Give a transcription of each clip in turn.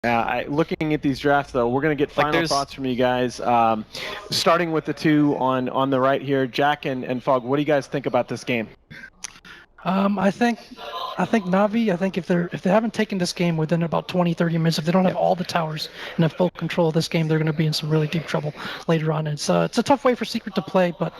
Looking at these drafts, though, we're going to get final thoughts from you guys. Starting with the two on the right here, Jack and Fog. What do you guys think about this game? I think NaVi. I think if they haven't taken this game within about 20-30 minutes, if they don't have all the towers and have full control of this game, they're going to be in some really deep trouble later on. It's a tough way for Secret to play, but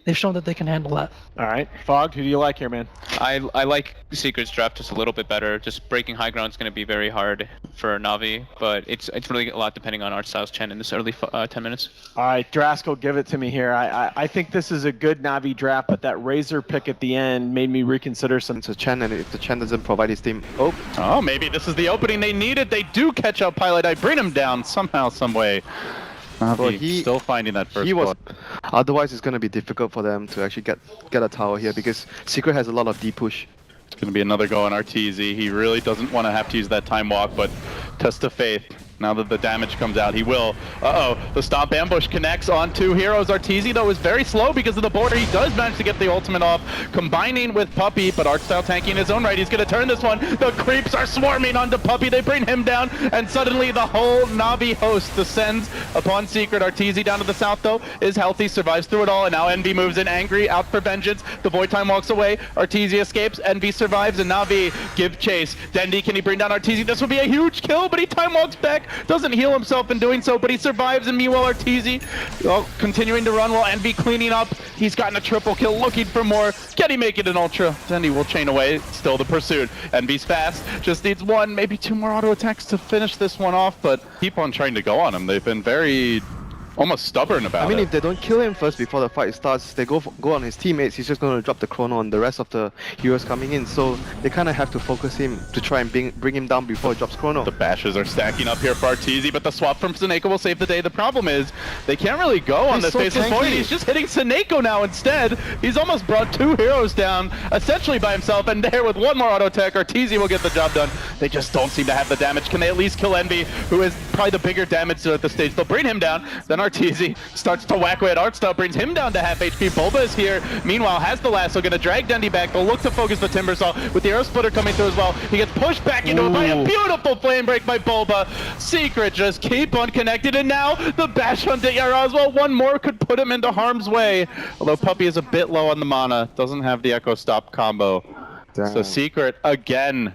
they've shown that they can handle that. All right, Fog, who do you like here, man? I like Secret's draft just a little bit better. Just breaking high ground is going to be very hard for NaVi, but it's really a lot depending on ArtStyle's Chen in this early 10 minutes. All right, Draskell, give it to me here. I think this is a good NaVi draft, but that Razor pick at the end made me reconsider some. To Chen, and if the Chen doesn't provide his team, oh, maybe this is the opening they needed. They do catch out Pilot. I bring him down somehow, some way. Well, he's still finding that first blood. Otherwise, it's going to be difficult for them to actually get a tower here because Secret has a lot of deep push. It's going to be another go on RTZ. He really doesn't want to have to use that time walk, but test of faith. Now that the damage comes out, he will. The stomp ambush connects on two heroes. Arteezy, though, is very slow because of the border. He does manage to get the ultimate off, combining with Puppey, but ArtStyle tanking his own right. He's going to turn this one. The creeps are swarming onto Puppey. They bring him down, and suddenly the whole NaVi host descends upon Secret. Arteezy down to the south, though, is healthy, survives through it all, and now Envy moves in angry, out for vengeance. The Void Time walks away. Arteezy escapes. Envy survives, and NaVi give chase. Dendi, can he bring down Arteezy? This would be a huge kill, but he time walks back. Doesn't heal himself in doing so, but he survives, and meanwhile Arteezy continuing to run while Envy cleaning up. He's gotten a triple kill, looking for more. Can he make it an ultra? Dendi will chain away. Still the pursuit. Envy's fast. Just needs one, maybe two more auto attacks to finish this one off, but keep on trying to go on him. They've been very almost stubborn about it. I mean, if they don't kill him first before the fight starts, they go on his teammates, he's just going to drop the chrono on the rest of the heroes coming in. So they kind of have to focus him to try and bring him down before he drops chrono. The bashes are stacking up here for Arteezy, but the swap from Seneko will save the day. The problem is they can't really go on this Faceless Void. He's just hitting Seneko now instead. He's almost brought two heroes down essentially by himself, and there with one more auto attack, Arteezy will get the job done. They just don't seem to have the damage. Can they at least kill Envy, who is probably the bigger damage at the stage? They'll bring him down, then Arteezy starts to whack away at ArtStyle, brings him down to half HP. Bulba is here, meanwhile has the lasso, gonna drag Dendi back. They'll look to focus the Timber Saw with the Arrow Splitter coming through as well. He gets pushed back into it by a beautiful flame break by Bulba. Secret just keep unconnected, and now the bash on Yara as well. One more could put him into harm's way. Although Puppey is a bit low on the mana, doesn't have the Echo Stop combo. Damn. So Secret again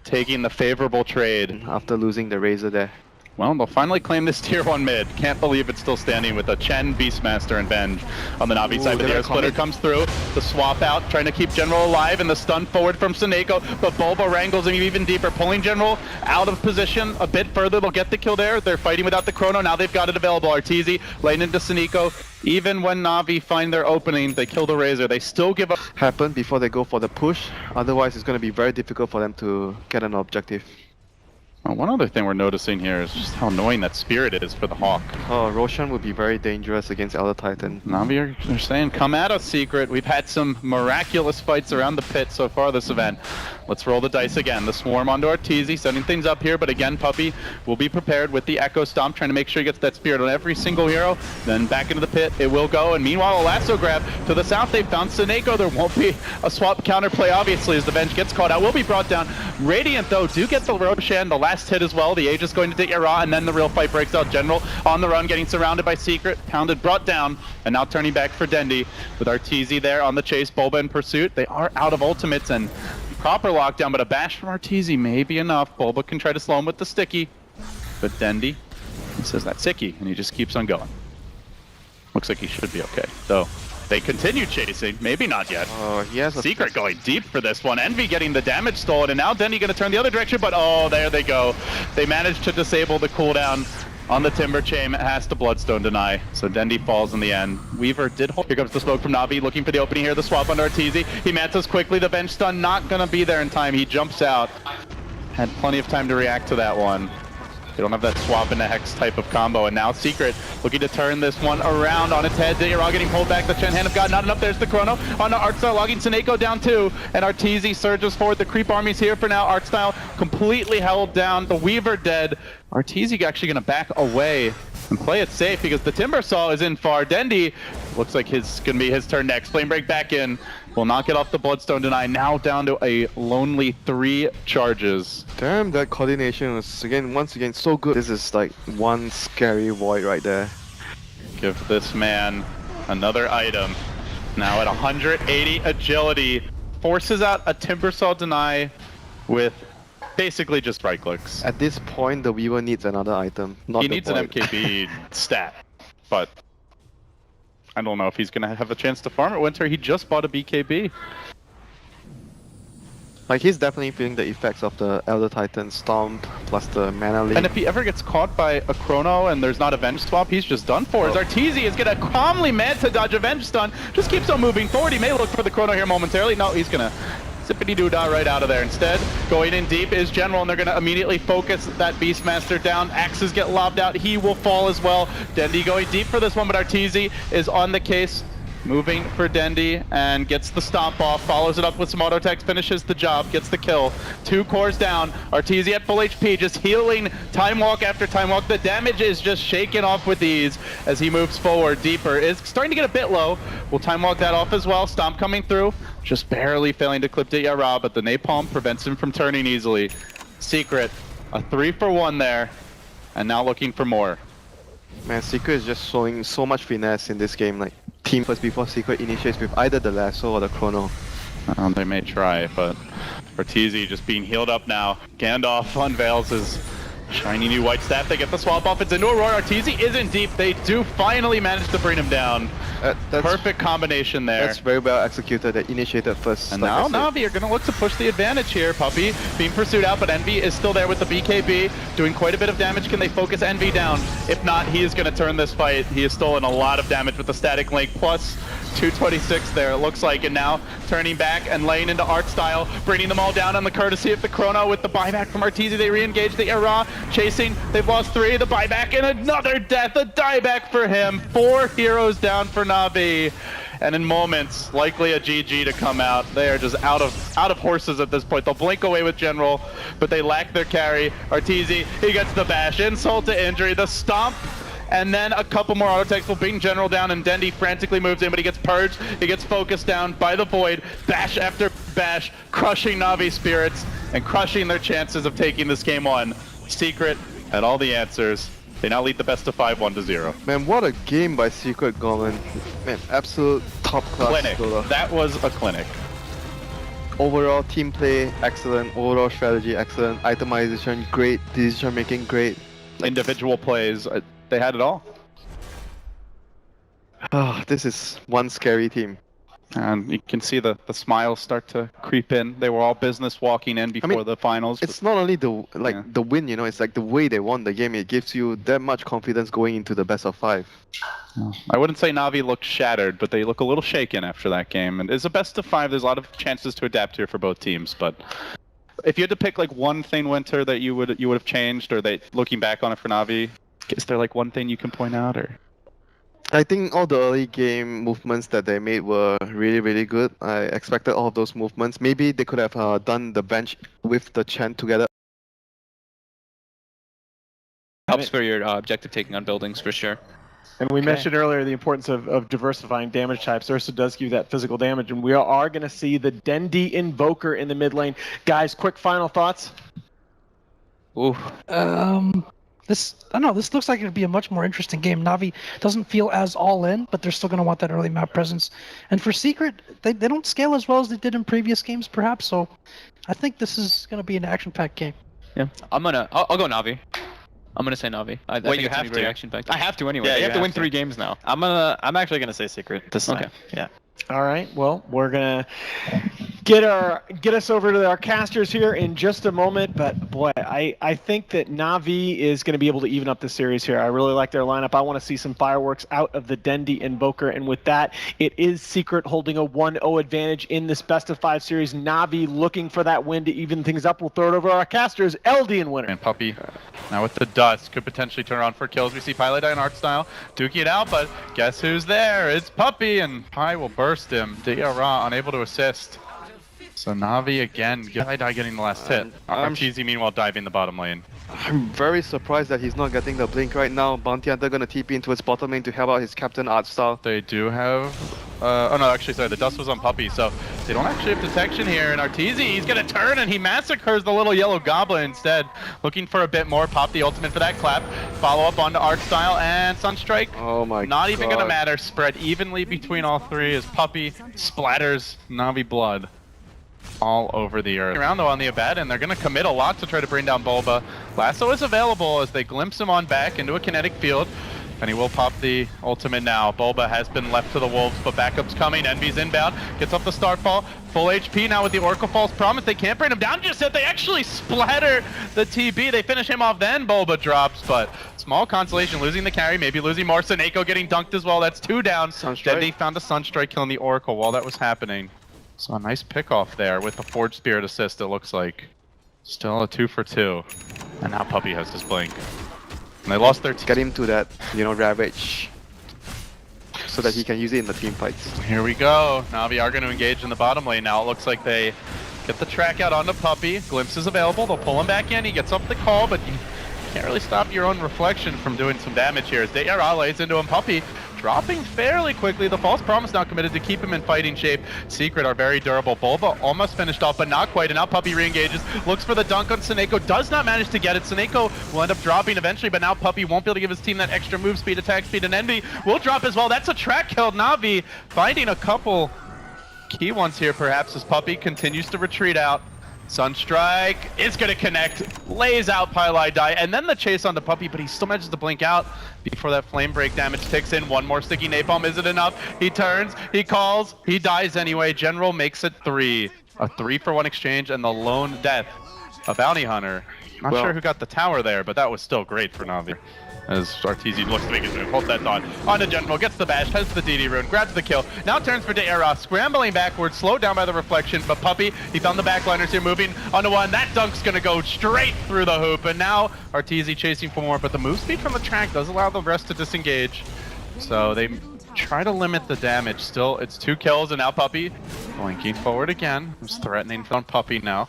taking the favorable trade. After losing the Razor there. Well, they'll finally claim this tier 1 mid. Can't believe it's still standing with a Chen, Beastmaster, and Venge on the NaVi side. But the Air Splitter comes through. The swap out, trying to keep General alive, and the stun forward from Seneko. But Bulba wrangles him even deeper, pulling General out of position a bit further. They'll get the kill there. They're fighting without the chrono. Now they've got it available. Arteezy laying into Seneko. Even when NaVi find their opening, they kill the Razor. They still give up. Happen before they go for the push. Otherwise, it's going to be very difficult for them to get an objective. One other thing we're noticing here is just how annoying that Spirit is for the Hawk. Oh, Roshan would be very dangerous against Elder Titan. NaVi are saying, come at us, Secret. We've had some miraculous fights around the pit so far this event. Let's roll the dice again. The swarm onto Arteezy, setting things up here, but again, Puppey will be prepared with the Echo Stomp, trying to make sure he gets that Spirit on every single hero. Then back into the pit, it will go, and meanwhile, a lasso grab to the south. They found Seneko. There won't be a swap counterplay, obviously, as the Venge gets caught out. Will be brought down. Radiant, though, do get the Roshan, the last hit as well. The Aegis going to take Yara, and then the real fight breaks out. General on the run, getting surrounded by Secret, pounded, brought down, and now turning back for Dendi with Arteezy there on the chase. Bulba in pursuit. They are out of ultimates and proper lockdown, but a bash from Arteezy may be enough. Bulba can try to slow him with the sticky, but Dendi, he says that's sicky, and he just keeps on going. Looks like he should be okay, though. They continue chasing, maybe not yet. Secret going deep for this one. Envy getting the damage stolen, and now Dendi gonna turn the other direction, but oh, there they go. They managed to disable the cooldown on the Timber Chain. It has to Bloodstone deny, so Dendi falls in the end. Weaver did hold. Here comes the smoke from NaVi, looking for the opening here, the swap on Arteezy. He mantas quickly, the Venge stun not gonna be there in time. He jumps out. Had plenty of time to react to that one. They don't have that swap into Hex type of combo, and now Secret looking to turn this one around on its head. Yara getting pulled back, the Chen Hand of God not enough. There's the chrono on the ArtStyle, logging Seneko down too, and Arteezy surges forward. The creep army's here for now. ArtStyle completely held down. The Weaver dead. Arteezy actually gonna back away and play it safe because the Timber Saw is in far. Dendi Looks like it's gonna be his turn next. Flame break back in. Will not get off the Bloodstone Deny. Now down to a lonely 3 charges. Damn, that coordination was once again so good. This is like one scary void right there. Give this man another item. Now at 180 agility. Forces out a Timbersaw Deny with basically just right clicks. At this point, the Weaver needs another item. Not He the needs void. an MKB stat, but I don't know if he's gonna have a chance to farm it. Winter, he just bought a BKB. Like, he's definitely feeling the effects of the Elder Titan Stomp plus the mana leak. And if he ever gets caught by a Chrono and there's not a Venge swap, he's just done for. His Arteezy is gonna calmly Manta dodge a Venge stun. Just keeps on moving forward. He may look for the Chrono here momentarily. No, he's gonna zippity-doo-dah right out of there. Instead, going in deep is General, and they're gonna immediately focus that Beastmaster down. Axes get lobbed out. He will fall as well. Dendi going deep for this one, but Arteezy is on the case. Moving for Dendi and gets the stomp off, follows it up with some auto attacks, finishes the job, gets the kill. 2 cores down, Arteezy at full HP, just healing time walk after time walk. The damage is just shaken off with ease as he moves forward deeper. Is starting to get a bit low. We'll time walk that off as well. Stomp coming through, just barely failing to clip the Yara, but the Napalm prevents him from turning easily. Secret, a 3 for 1 there, and now looking for more. Man, Secret is just showing so much finesse in this game. Like, team first before Secret initiates with either the Lasso or the Chrono. They may try, but Arteezy just being healed up now. Gandalf unveils his shiny new white staff. They get the swap off. It's into Aurora. Arteezy isn't deep. They do finally manage to bring him down. That's Perfect combination there. That's very well executed. They initiated first. And like now I said. NaVi are going to look to push the advantage here. Puppey being pursued out, but Envy is still there with the BKB, doing quite a bit of damage. Can they focus Envy down? If not, he is going to turn this fight. He has stolen a lot of damage with the static link, plus 226 there, it looks like. And now turning back and laying into art style, bringing them all down on the courtesy of the Chrono with the buyback from Arteezy. They re-engage the Era, chasing. They've lost 3, the buyback, and another death, a dieback for him. 4 heroes down for NaVi. And in moments, likely a GG to come out. They are just out of horses at this point. They'll blink away with General, but they lack their carry. Arteezy, he gets the bash, insult to injury, the stomp, and then a couple more auto attacks will bring General down, and Dendi frantically moves in, but he gets purged, he gets focused down by the Void. Bash after bash, crushing Navi spirits, and crushing their chances of taking this game on. Secret had all the answers. They now lead the best of 5, 1-0. Man, what a game by Secret Gorman. Man, absolute top class. Clinic. Solo. That was a clinic. Overall team play, excellent. Overall strategy, excellent. Itemization, great. Decision making, great. Individual plays, they had it all. This is one scary team. And you can see the smiles start to creep in. They were all business walking in before the finals. It's not only the win, you know, it's like the way they won the game. It gives you that much confidence going into the best of 5. I wouldn't say NaVi looked shattered, but they look a little shaken after that game. And it's a best of 5. There's a lot of chances to adapt here for both teams. But if you had to pick like one thing, Winter, that you would have changed, or that looking back on it for NaVi, is there like one thing you can point out, or? I think all the early game movements that they made were really, really good. I expected all of those movements. Maybe they could have done the bench with the Chen together. Helps for your objective taking on buildings for sure. And we mentioned earlier the importance of diversifying damage types. Ursa does give you that physical damage, and we are going to see the Dendi Invoker in the mid lane. Guys, quick final thoughts? Ooh. This looks like it'd be a much more interesting game. NaVi doesn't feel as all in, but they're still going to want that early map presence. And for Secret, they don't scale as well as they did in previous games, perhaps. So I think this is going to be an action-packed game. Yeah, I'll go NaVi. I'm gonna say NaVi. I think you it's have very to. action-packed. I have to anyway. Yeah, they you have to have win to. 3 games now. I'm actually gonna say Secret this time. Okay. Yeah. All right, well, we're going to get us over to our casters here in just a moment, but boy, I think that NaVi is going to be able to even up the series here. I really like their lineup. I want to see some fireworks out of the Dendi Invoker, and with that, it is Secret holding a 1-0 advantage in this best of 5 series. NaVi looking for that win to even things up. We'll throw it over to our casters. LD and winner. And Puppey now with the dust could potentially turn around for kills. We see Pilot and Art Style duking it out, but guess who's there? It's Puppey, and Pi will burst him. Ra unable to assist. So NaVi again, getting the last hit. Arteezy meanwhile diving the bottom lane. I'm very surprised that he's not getting the blink right now. Bounty Hunter gonna TP into his bottom lane to help out his captain art style. They do have... oh no, actually, sorry, the dust was on Puppy, so they don't actually have detection here. And Arteezy, he's gonna turn and he massacres the little yellow goblin instead. Looking for a bit more, pop the ultimate for that clap. Follow up onto art style and Sunstrike. Oh my god. Not even gonna matter. Spread evenly between all three as Puppy splatters Navi blood all over the earth. Around though on the Abad, and they're gonna commit a lot to try to bring down Bulba. Lasso is available as they glimpse him on back into a kinetic field. And he will pop the ultimate now. Bulba has been left to the wolves, but backup's coming. Envy's inbound, gets off the Starfall. Full HP now with the Oracle False Promise. They can't bring him down just yet. They actually splatter the TB. They finish him off, then Bulba drops, but small consolation, losing the carry, maybe losing more. Seneko getting dunked as well. That's 2 down. Then they found a Sunstrike killing the Oracle while that was happening. So a nice pick off there with the Forge Spirit assist, it looks like. Still a 2 for 2. And now Puppy has his blink. And they lost their Get him to that, Ravage. So that he can use it in the team fights. Here we go. Navi are going to engage in the bottom lane now. It looks like they get the track out onto Puppy. Glimpse is available. They'll pull him back in. He gets up the call, but you can't really stop your own reflection from doing some damage here. As Deyara lays into him, Puppy dropping fairly quickly. The False Promise now committed to keep him in fighting shape. Secret are very durable. Bulba almost finished off, but not quite. And now Puppy re-engages. Looks for the dunk on Seneko. Does not manage to get it. Seneko will end up dropping eventually, but now Puppy won't be able to give his team that extra move speed, attack speed, and Envy will drop as well. That's a track kill. Navi finding a couple key ones here, perhaps, as Puppy continues to retreat out. Sunstrike is going to connect, lays out Pylai Die, and then the chase on the Puppy, but he still manages to blink out before that flame break damage ticks in. One more sticky napalm isn't enough. He turns, he calls, he dies anyway. General makes it 3. A 3-for-1 exchange and the lone death. A bounty hunter. Not sure who got the tower there, but that was still great for Navi. As Arteezy looks to make his move, holds that thought. On to General, gets the bash, has the DD rune, grabs the kill. Now turns for Deyara, scrambling backwards, slowed down by the reflection, but Puppy, he found the backliners here, moving onto one. That dunk's gonna go straight through the hoop, and now Arteezy chasing for more, but the move speed from the track does allow the rest to disengage. So they try to limit the damage. Still, it's 2 kills, and now Puppy blinking forward again. He's threatening on Puppy now.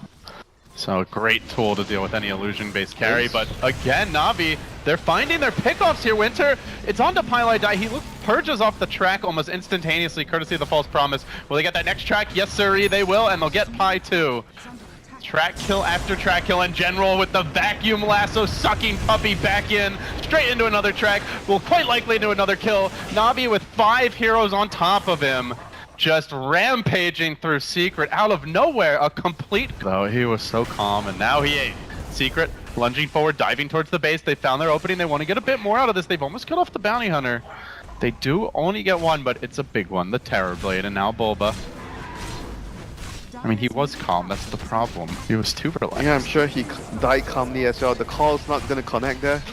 So a great tool to deal with any illusion-based carry, but again, Navi, they're finding their pickoffs here. Winter, it's on to Pylai Die. He purges off the track almost instantaneously, courtesy of the False Promise. Will they get that next track? Yes, sir, they will, and they'll get Py too. Track kill after track kill, and General with the vacuum lasso sucking Puppy back in, straight into another track, will quite likely into another kill. Navi with 5 heroes on top of him. Just rampaging through Secret out of nowhere, a complete... Though he was so calm, and now he ate. Secret lunging forward, diving towards the base. They found their opening. They want to get a bit more out of this. They've almost cut off the bounty hunter. They do only get one, but it's a big one. The Terror Blade, and now Bulba. I mean, he was calm. That's the problem. He was too relaxed. Yeah, I'm sure he died calmly as well. The call's not going to connect there.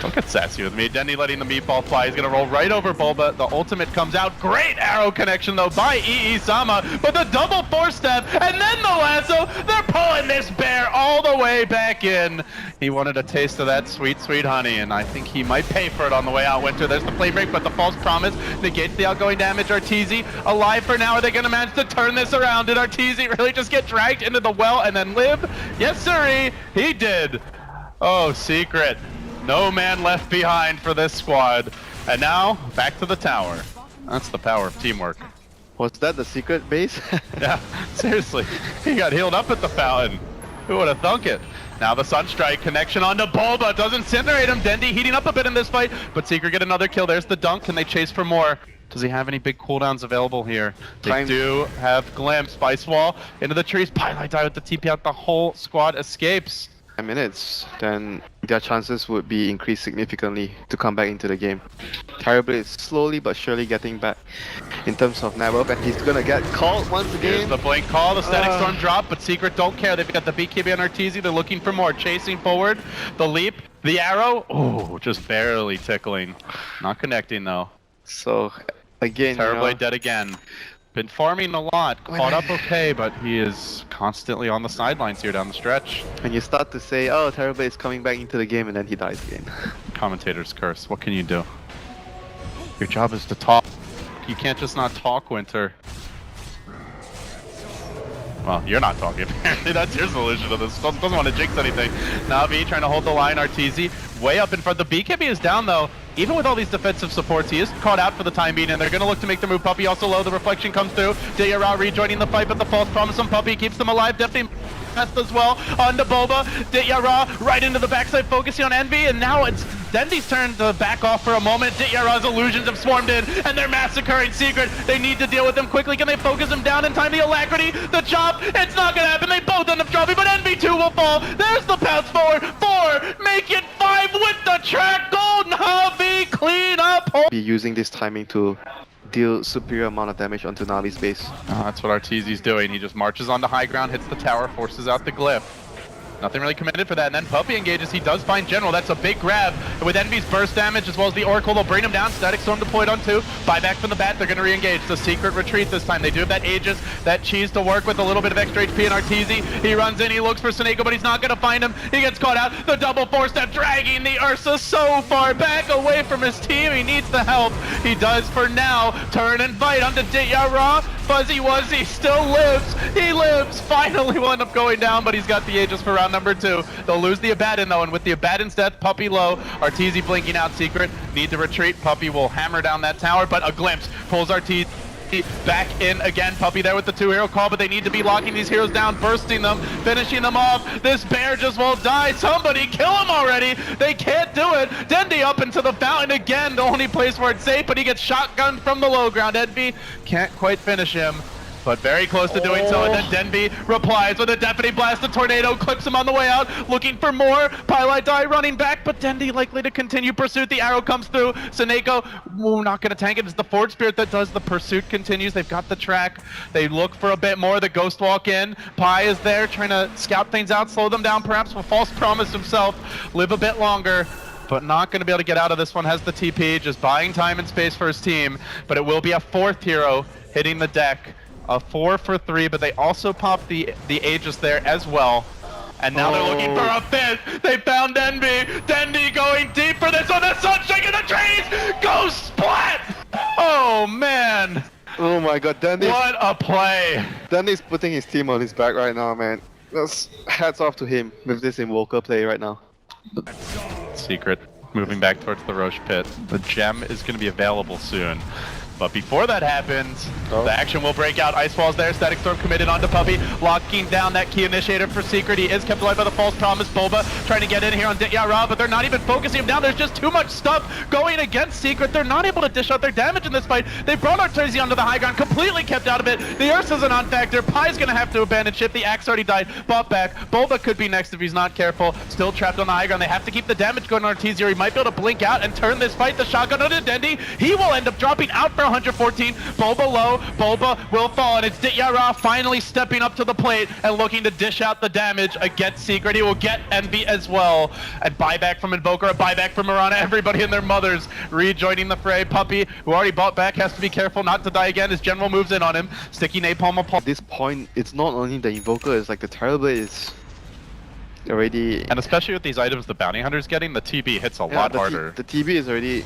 Don't get sassy with me. Denny letting the meatball fly. He's going to roll right over Bulba. The ultimate comes out. Great arrow connection, though, by Sama. But the double 4-step, and then the lasso. They're pulling this bear all the way back in. He wanted a taste of that sweet, sweet honey, and I think he might pay for it on the way out, Winter. There's the flame break, but the False Promise negates the outgoing damage. Arteezy alive for now. Are they going to manage to turn this around? Did Arteezy really just get dragged into the well and then live? Yes, sirree. He did. Oh, Secret. No man left behind for this squad. And now, back to the tower. That's the power of teamwork. Was that the Secret base? Yeah, seriously. He got healed up at the fountain. Who would have thunk it? Now the Sunstrike connection onto Bulba. Doesn't incinerate him. Dendi heating up a bit in this fight. But Secret get another kill. There's the dunk. Can they chase for more? Does he have any big cooldowns available here? They do have Glimpse. Ice Wall into the trees. Pylai Die with the TP out. The whole squad escapes. 10 minutes, then their chances would be increased significantly to come back into the game. Terribly is slowly but surely getting back in terms of net worth, and he's gonna get called once again. Here's the blink call, the static storm drop, but Secret don't care. They've got the BKB on Arteezy. They're looking for more. Chasing forward, the leap, the arrow. Oh, just barely tickling. Not connecting though. So again, Terribly dead again. Been farming a lot, caught up okay, but he is constantly on the sidelines here down the stretch. And you start to say, oh, Terrible is coming back into the game, and then he dies again. Commentator's curse. What can you do? Your job is to talk. You can't just not talk, Winter. Well, you're not talking. Apparently, that's your solution to this. Doesn't want to jinx anything. NaVi trying to hold the line. Arteezy way up in front. The BKB is down though. Even with all these defensive supports, he is caught out for the time being, and they're going to look to make the move. Puppey also low. The reflection comes through. Ditya rejoining the fight, but the false promise on Puppey keeps them alive. Definitely as well on the Boba. Ditya right into the backside, focusing on Envy, and now it's Dendy's turn to back off for a moment. Ditya's illusions have swarmed in, and they're massacring Secret. They need to deal with them quickly. Can they focus him down in time? The alacrity, the chop, it's not going to happen. They both end up dropping, but Envy 2 will fall. There's the pass forward. 4, make it 5 with the track gold. NaVi clean up. Be using this timing to deal superior amount of damage onto Navi's base. That's what Arteezy's doing. He just marches onto high ground, hits the tower, forces out the glyph. Nothing really committed for that, and then Puppey engages. He does find General. That's a big grab. And with Envy's burst damage as well as the Oracle, they'll bring him down. Static Storm deployed on 2. Buyback from the bat. They're going to re-engage. The Secret retreat this time. They do have that Aegis, that cheese to work with, a little bit of extra HP in Arteezy. He runs in. He looks for Seneko, but he's not going to find him. He gets caught out. The double 4-step dragging the Ursa so far back away from his team. He needs the help. He does for now. Turn and fight onto Ditya. Fuzzy Wuzzy still lives. He lives. Finally will end up going down, but he's got the Aegis for round number 2. They'll lose the Abaddon though, and with the Abaddon's death, Puppey low, Arteezy blinking out Secret, need to retreat. Puppey will hammer down that tower, but a glimpse pulls Arteezy back in again. Puppey there with the 2-hero call, but they need to be locking these heroes down, bursting them, finishing them off. This bear just won't die. Somebody kill him already. They can't do it. Dendy up into the fountain again, the only place where it's safe, but he gets shotgunned from the low ground. Envy can't quite finish him, but very close to doing so, and then Denby replies with a deafening blast. The tornado clips him on the way out, looking for more. Pylite Die running back, but Dendy likely to continue pursuit. The arrow comes through. Seneko, not going to tank it. It's the Forge Spirit that does. The pursuit continues. They've got the track. They look for a bit more. The Ghost Walk in. Pi is there trying to scout things out, slow them down, perhaps with False Promise himself. Live a bit longer, but not going to be able to get out of this one. Has the TP, just buying time and space for his team, but it will be a 4th hero hitting the deck. A 4 for 3, but they also popped the Aegis there as well. And now they're looking for a 5th. They found Envy. Dendy going deep for this one. The sun shaking the trees. Go splat! Oh man! Oh my god, Dendy's... What a play! Dendy's putting his team on his back right now, man. That's hats off to him with this Invoker play right now. Secret moving back towards the Roche pit. The gem is going to be available soon. But before that happens, the action will break out. Ice Wall's there, Static Storm committed onto Puppey, locking down that key initiator for Secret. He is kept alive by the False Promise. Boba trying to get in here on Ditya, but they're not even focusing him down. There's just too much stuff going against Secret. They're not able to dish out their damage in this fight. They brought Arteezy onto the high ground, completely kept out of it. The Ursa's a non-factor. Pie's gonna have to abandon ship. The Axe already died, bought back. Boba could be next if he's not careful. Still trapped on the high ground. They have to keep the damage going on Arteezy, or he might be able to blink out and turn this fight. The shotgun onto Dendy. He will end up dropping out for 114. Boba low, Boba will fall, and it's Ditya finally stepping up to the plate and looking to dish out the damage against Secret. He will get Envy as well. And buyback from Invoker, a buyback from Mirana, everybody and their mothers rejoining the fray. Puppey, who already bought back, has to be careful not to die again as General moves in on him. Sticky Napalm upon. At this point, it's not only the Invoker, it's like the Terrorblade is already... And especially with these items the Bounty Hunter's getting, the TB hits a lot harder. The TB is already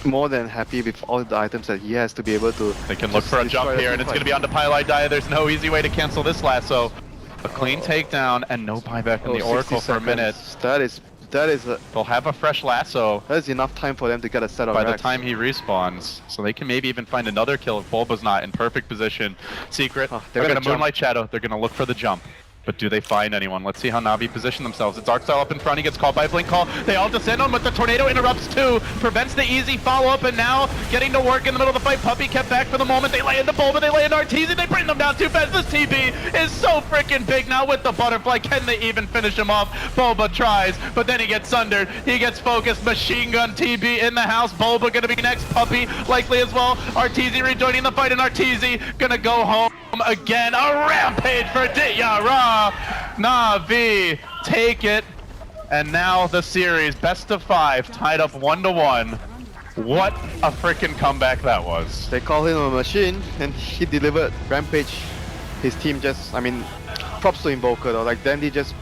more than happy with all the items that he has to be able to... They can look for a jump here, and it's going to be onto Pylite Die. There's no easy way to cancel this lasso. A clean takedown and no buyback in the Oracle for a minute. That is a... They'll have a fresh lasso. That is enough time for them to get a set of by racks. the time he respawns. So they can maybe even find another kill if Bulba's not in perfect position. Secret, they're going to Moonlight Shadow. They're going to look for the jump. But do they find anyone? Let's see how NaVi position themselves. It's Arcstyle up in front. He gets called by a Blink Call. They all descend on him, but the Tornado interrupts too. Prevents the easy follow-up, and now getting to work in the middle of the fight. Puppey kept back for the moment. They lay into Bulba. They lay into Arteezy. They bring them down too fast. This TB is so freaking big now with the Butterfly. Can they even finish him off? Bulba tries, but then he gets sundered. He gets focused. Machine Gun TB in the house. Bulba gonna be next. Puppey likely as well. Arteezy rejoining the fight, and Arteezy gonna go home again. A rampage for Ditya. NaVi take it, and now the series best of 5 tied up 1-1. What a freaking comeback that was. They call him a machine, and he delivered. Rampage, his team just, I mean, props to Invoker though. Like Dandy just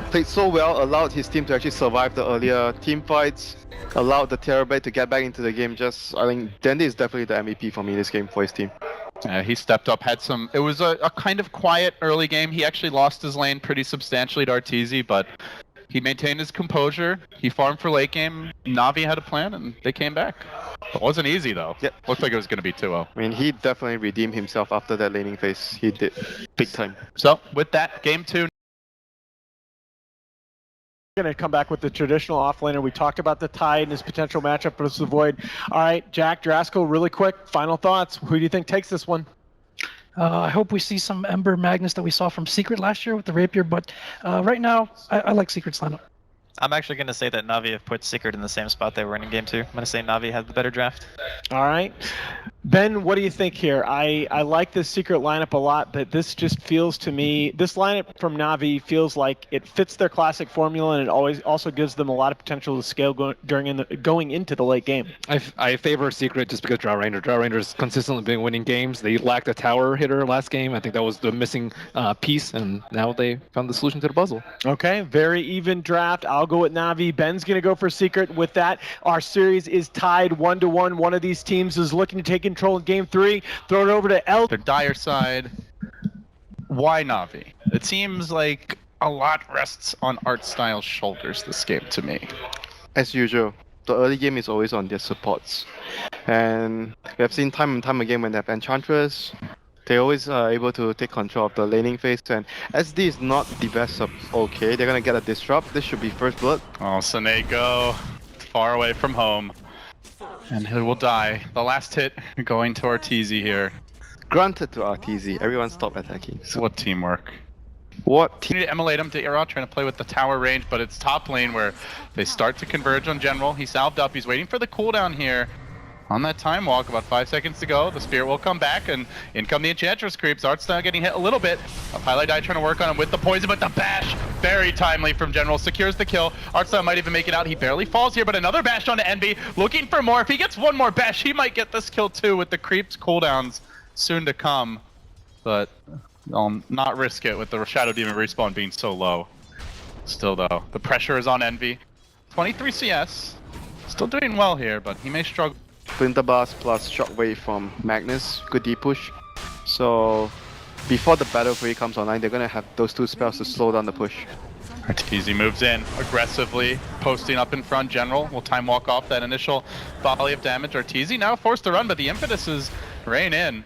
played so well, allowed his team to actually survive the earlier team fights, allowed the Terrorblade to get back into the game. Just, I think Dandy is definitely the MVP for me in this game for his team. He stepped up, had some. It was a kind of quiet early game. He actually lost his lane pretty substantially to Arteezy, but he maintained his composure. He farmed for late game. Navi had a plan, and they came back. It wasn't easy, though. Yep. Looked like it was going to be 2-0. I mean, he definitely redeemed himself after that laning phase. He did big time. So, with that, game 2. Going to come back with the traditional offlaner. We talked about the Tide and his potential matchup versus the Void. All right, Jack Drasko, really quick, final thoughts. Who do you think takes this one? I hope we see some Ember Magnus that we saw from Secret last year with the Rapier, but right now, I like Secret's lineup. I'm actually going to say that NaVi have put Secret in the same spot they were in game 2. I'm going to say NaVi had the better draft. All right. Ben, what do you think here? I like this Secret lineup a lot, but this just feels to me, this lineup from NaVi feels like it fits their classic formula, and it always also gives them a lot of potential to scale going into the late game. I favor Secret just because Draw Ranger's consistently been winning games. They lacked a tower hitter last game. I think that was the missing piece, and now they found the solution to the puzzle. Okay, very even draft. I'll go with NaVi. Ben's going to go for Secret. With that, our series is tied 1-1. One of these teams is looking to take control in game 3. Throw it over to L. Their dire side. Why Navi? It seems like a lot rests on art style's shoulders this game to me. As usual, the early game is always on their supports. And we have seen time and time again when they have Enchantress, they always are able to take control of the laning phase, and SD is not the best sub. Okay, they're gonna get a disrupt. This should be first blood. Oh, Seneko, far away from home. And he will die. The last hit going to Arteezy here. Granted to Arteezy, everyone stop attacking. So what teamwork. What You need to emulate him to Era, trying to play with the tower range, but it's top lane where they start to converge on General. He salved up, he's waiting for the cooldown here. On that time walk, about 5 seconds to go, the Spirit will come back, and in come the Enchantress creeps. Artstyle getting hit a little bit. Highlight Die trying to work on him with the poison, but the bash, very timely from General, secures the kill. Artstyle might even make it out. He barely falls here, but another bash onto Envy, looking for more. If he gets one more bash, he might get this kill too, with the creeps cooldowns soon to come. But I'll not risk it with the Shadow Demon respawn being so low. Still though, the pressure is on Envy. 23 CS, still doing well here, but he may struggle. Splinter Bars plus Shockwave from Magnus, good D push. So before the Battle Fury comes online, they're gonna have those two spells to slow down the push. Arteezy moves in aggressively, posting up in front. General will time walk off that initial volley of damage. Arteezy now forced to run, but the impetus is rein in.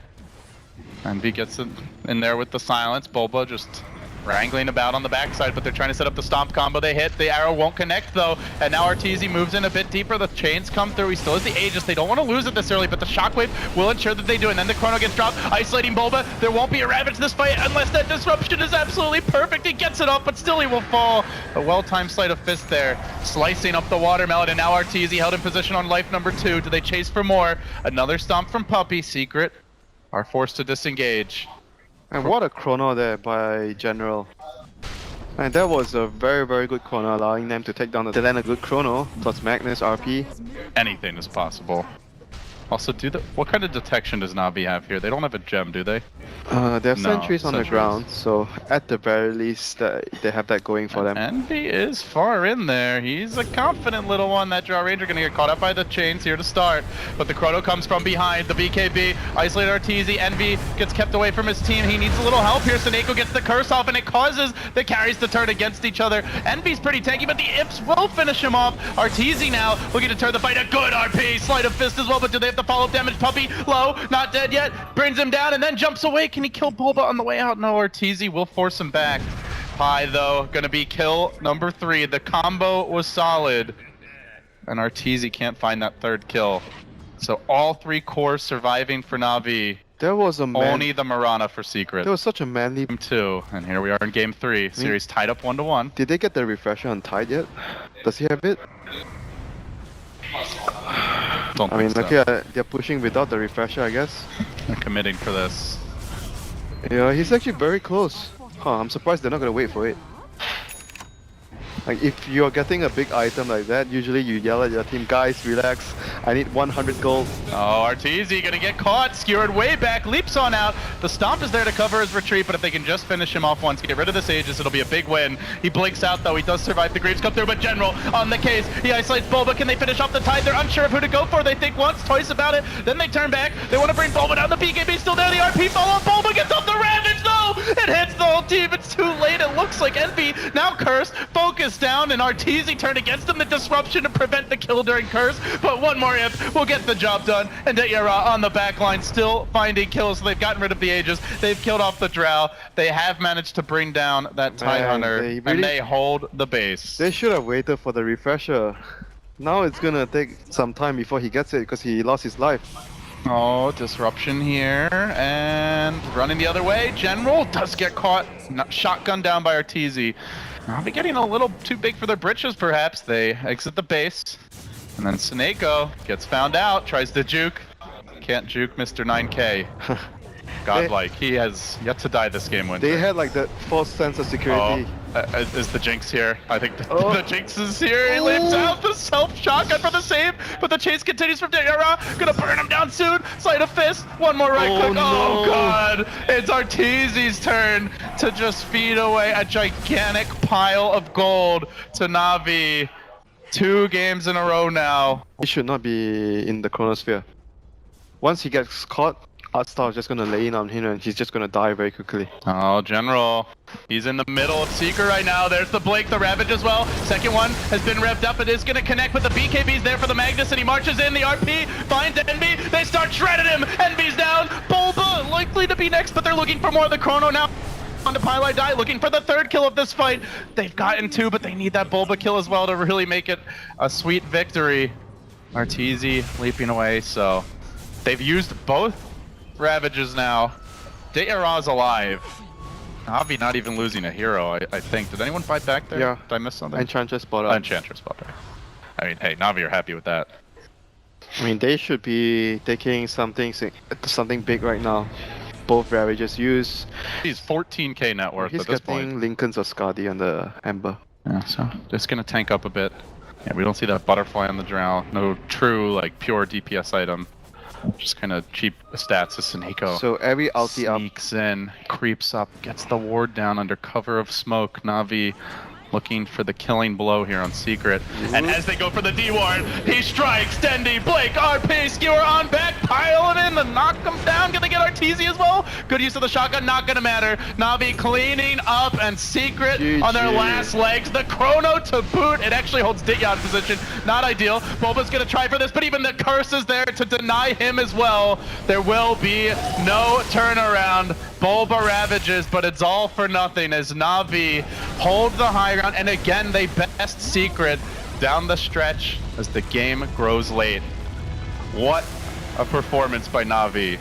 Envy gets in there with the silence. Boba just wrangling about on the backside, but they're trying to set up the stomp combo. They hit, the arrow won't connect though, and now Arteezy moves in a bit deeper. The chains come through. He still has the Aegis. They don't want to lose it this early, but the shockwave will ensure that they do, and then the chrono gets dropped, isolating Boba. There won't be a Ravage this fight unless that disruption is absolutely perfect. He gets it up, but still he will fall. A well-timed sleight of fist there, slicing up the watermelon, and now Arteezy held in position on life number 2. Do they chase for more? Another stomp from Puppy. Secret are forced to disengage. And what a chrono there by General. And that was a very, very good chrono, allowing them to take down the land a good chrono, plus Magnus, RP. Anything is possible. Also, what kind of detection does NaVi have here? They don't have a gem, do they? They have No, sentries on the sentries. ground, so at the very least, they have that going for them. Envy is far in there. He's a confident little one. That Draw Ranger gonna get caught up by the chains here to start. But the chrono comes from behind. The BKB, isolate Arteezy. Envy gets kept away from his team. He needs a little help here. Seneko gets the curse off, and it causes the carries to turn against each other. Envy's pretty tanky, but the Ips will finish him off. Arteezy now looking to turn the fight. A good RP, sleight of fist as well, but do they have to follow-up damage? Puppy, low, not dead yet. Brings him down and then jumps away. Can he kill Bulba on the way out? No, Arteezy will force him back. Pi, though, gonna be kill number 3. The combo was solid, and Arteezy can't find that third kill. So all 3 cores surviving for NaVi. There was a Only the Marana for Secret. There was such a manly. Game 2, and here we are in game 3. Series tied up 1-1. Did they get the refresher on Tide yet? Does he have it? Don't I mean, think so. okay, they're pushing without the refresher, I guess. They're committing for this. Yeah, he's actually very close. Huh, I'm surprised they're not gonna wait for it. Like if you're getting a big item like that, usually you yell at your team, guys, relax. I need 100 gold. Oh, Arteezy gonna get caught, skewered way back, leaps on out. The stomp is there to cover his retreat, but if they can just finish him off once, get rid of this Aegis, it'll be a big win. He blinks out though, he does survive the Greaves come through, but General on the case. He isolates Bulba, can they finish off the Tide? They're unsure of who to go for. They think once, twice about it, then they turn back. They want to bring Bulba down, the BKB still there, the RP follow up, Bulba gets off the Ravage though! It hits the whole team, it's too late, it looks like Envy now Curse, focus down, and Arteezy turned against him, the disruption to prevent the kill during Curse, but one more imp will get the job done, and Deyara on the back line still finding kills, so they've gotten rid of the Aegis, they've killed off the Drow, they have managed to bring down that Tide Hunter, and they hold the base. They should have waited for the refresher. Now it's gonna take some time before he gets it because he lost his life. Oh, disruption here, and running the other way. General does get caught, shotgun down by Arteezy. Probably getting a little too big for their britches, perhaps. They exit the base, and then Seneko gets found out, tries to juke. Can't juke Mr. 9K. Godlike, he has yet to die this game, Winter. They had like that false sense of security. Is the Jinx here? I think the Jinx is here. He leaps out the self-shotgun for the save, but the chase continues from Deyara. Gonna burn him down soon. Sleight of fist. One more right click. No. Oh god! It's Arteezy's turn to just feed away a gigantic pile of gold to NaVi. 2 games in a row now. He should not be in the chronosphere. Once he gets caught, Artstar is just gonna lay in on him and he's just gonna die very quickly. Oh, General. He's in the middle of Seeker right now. There's the Blake, the Ravage as well. Second one has been revved up. It is going to connect with the BKBs there for the Magnus, and he marches in. The RP finds Envy. They start shredding him. Envy's down. Bulba likely to be next, but they're looking for more of the Chrono now. On to Pylai Die, looking for the 3rd kill of this fight. They've gotten 2, but they need that Bulba kill as well to really make it a sweet victory. Arteezy leaping away, so they've used both Ravages now. Deyara's alive. NaVi not even losing a hero, I think. Did anyone fight back there? Yeah. Did I miss something? Enchantress spot up. Enchantress spot back. I mean, hey, NaVi are happy with that. I mean, they should be taking something big right now. Both Ravages use. He's 14k net worth He's at this getting point. Lincoln's or Skadi on the Ember. Yeah, so just gonna tank up a bit. Yeah, we don't see that butterfly on the Drow. No true, like, pure DPS item. Just kind of cheap stats to Seneko. So every ulti up. Sneaks in, creeps up, gets the ward down under cover of smoke. NaVi looking for the killing blow here on Secret. And as they go for the D-ward, he strikes Dendy, Blake, RP, Skewer on back, piling in, the knock him down. Gonna get Arteezy as well. Good use of the shotgun, not gonna matter. NaVi cleaning up, and Secret on their last legs. The Chrono to boot. It actually holds Ditya in position. Not ideal. Bulba's gonna try for this, but even the curse is there to deny him as well. There will be no turnaround. Bulba ravages, but it's all for nothing as NaVi hold the high ground, and again they best Secret down the stretch as the game grows late. What a performance by NaVi.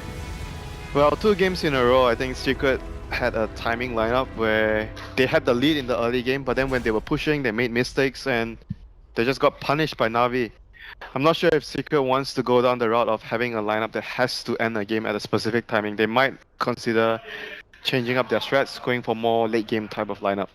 Well, 2 games in a row, I think Secret had a timing lineup where they had the lead in the early game, but then when they were pushing, they made mistakes and they just got punished by NaVi. I'm not sure if Secret wants to go down the route of having a lineup that has to end a game at a specific timing. They might consider changing up their strats, going for more late game type of lineup.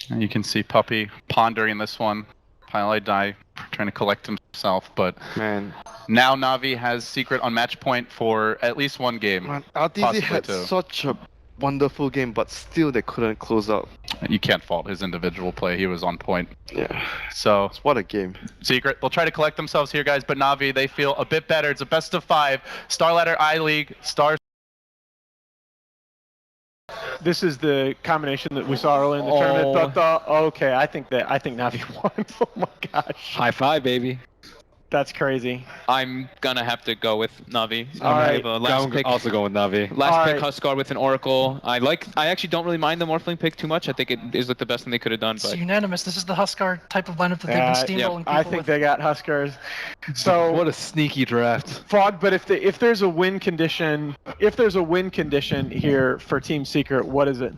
And you can see Puppy pondering this one. Pylai Die trying to collect himself, but Man, now NaVi has Secret on match point for at least 1 game. man, RTZ had two. such a wonderful game, but still they couldn't close out. You can't fault his individual play. He was on point. Yeah, So what a game. Secret, they'll try to collect themselves here, guys, but NaVi, they feel a bit better. It's a best of 5. StarLadder, I-League, Stars. This is the combination that we saw early in the tournament. Okay, I think NaVi won. Oh my gosh, High five, baby. that's crazy. I'm gonna have to go with NaVi. All right. Last pick. Also going Navi. Last All pick, right. Huskar with an Oracle. I actually don't really mind the Morphling pick too much. I think it is like the best thing they could have done. It's But unanimous. This is the Huskar type of lineup that they've been steamrolling people I think with. they got Huskars. So What a sneaky draft. Fog, but if there's a win condition, here for Team Secret, what is it?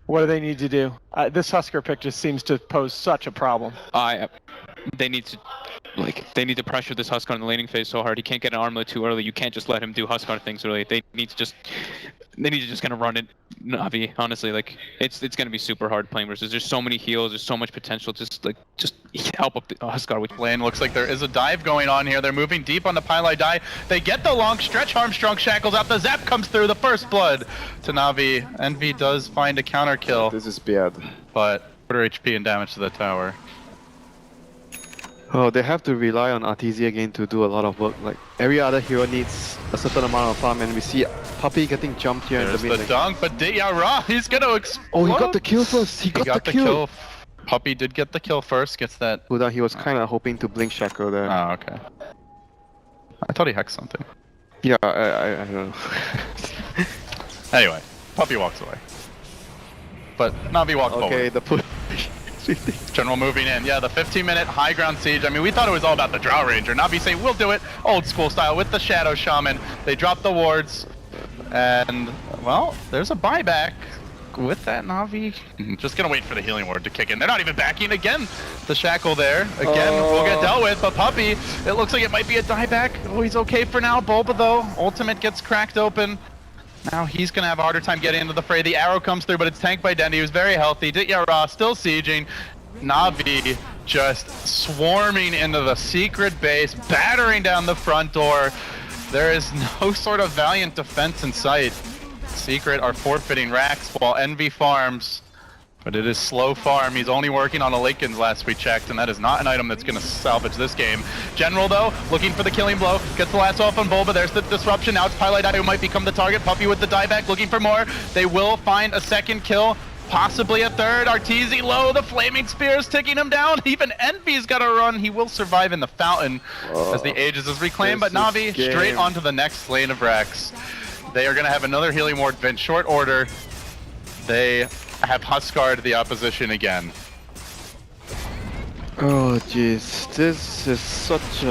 What do they need to do? This Husker pick just seems to pose such a problem. they need to pressure this Huskar in the laning phase so hard. He can't get an armlet too early. You can't just let him do Huskar things early. They need to just They need to just kind of run it, Navi. Honestly, like it's gonna be super hard playing versus. There's so many heals. There's so much potential. Just help up the Huskar with Lane looks like there is a dive going on here. They're moving deep on the Pylai die. They get the long stretch Armstrong shackles out. The zap comes through. The first blood to Navi. NV does find a counter kill, This is bad. but quarter HP and damage to the tower. Oh, they have to rely on RTZ again to do a lot of work. Like every other hero needs a certain amount of farm, and we see Puppy getting jumped here There's in the the mid. dunk, but Ra, he's gonna explode. Oh, he got the kill first. He got the kill. Puppy did get the kill first. Gets that. Cooldown. He was kind of hoping to blink shackle there. Oh, okay. I thought he hexed something. Yeah, I don't know. Anyway, Puppy walks away. But Navi walked Okay, forward. the push. General moving in. Yeah, the 15-minute high ground siege. I mean, we thought it was all about the Drow Ranger. Navi say, we'll do it old school style with the Shadow Shaman. They drop the wards. And, well, there's a buyback with that Navi. Just gonna wait for the healing ward to kick in. They're not even backing again. The shackle there. Again, will get dealt with. But Puppy, it looks like it might be a dieback. Oh, he's okay for now. Bulba, though. Ultimate gets cracked open. Now he's going to have a harder time getting into the fray. The arrow comes through, but it's tanked by Dendi, who's very healthy. Ra still sieging. Navi just swarming into the secret base, battering down the front door. There is no sort of valiant defense in sight. Secret are forfeiting racks while Envy farms. But it is slow farm. He's only working on a Lakens last we checked, and that is not an item that's going to salvage this game. General, though, looking for the killing blow. Gets the last off on Bulba. There's the disruption. Now it's Pylai who might become the target. Puppy with the dieback, looking for more. They will find a second kill, possibly a third. Arteezy low. The flaming spear is ticking him down. Even Envy's got to run. He will survive in the fountain as the Aegis is reclaimed. But Navi straight onto the next lane of racks. They are going to have another healing ward in short order. They have Huskar'd the opposition again. Oh jeez, this is such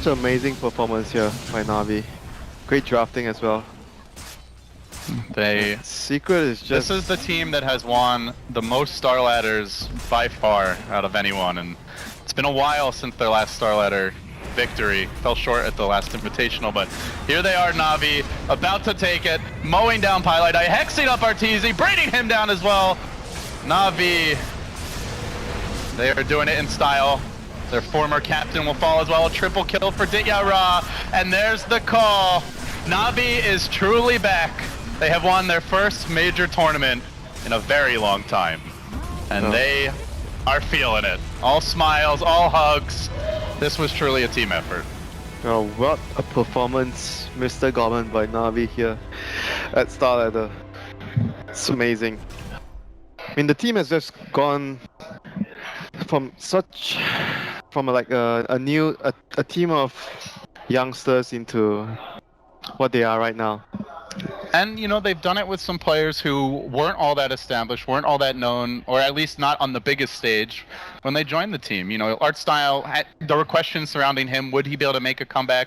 an amazing performance here by Navi. Great drafting as well. Secret is just... This is the team that has won the most StarLadders by far out of anyone, and it's been a while since their last StarLadder victory. Fell short at the last invitational, but here they are, Navi, about to take it, mowing down Pylai, hexing up Arteezy, braiding him down as well. Navi, they are doing it in style. Their former captain will fall as well. A triple kill for Ra, and there's the call. Navi is truly back. They have won their first major tournament in a very long time, and they are feeling it. All smiles, all hugs. This was truly a team effort. Oh, what a performance, Mr. Goblin by Navi here at StarLadder. It's amazing. I mean, the team has just gone from a team of youngsters into what they are right now. And, you know, they've done it with some players who weren't all that established, weren't all that known, or at least not on the biggest stage when they joined the team. You know, art style, there were questions surrounding him. Would he be able to make a comeback?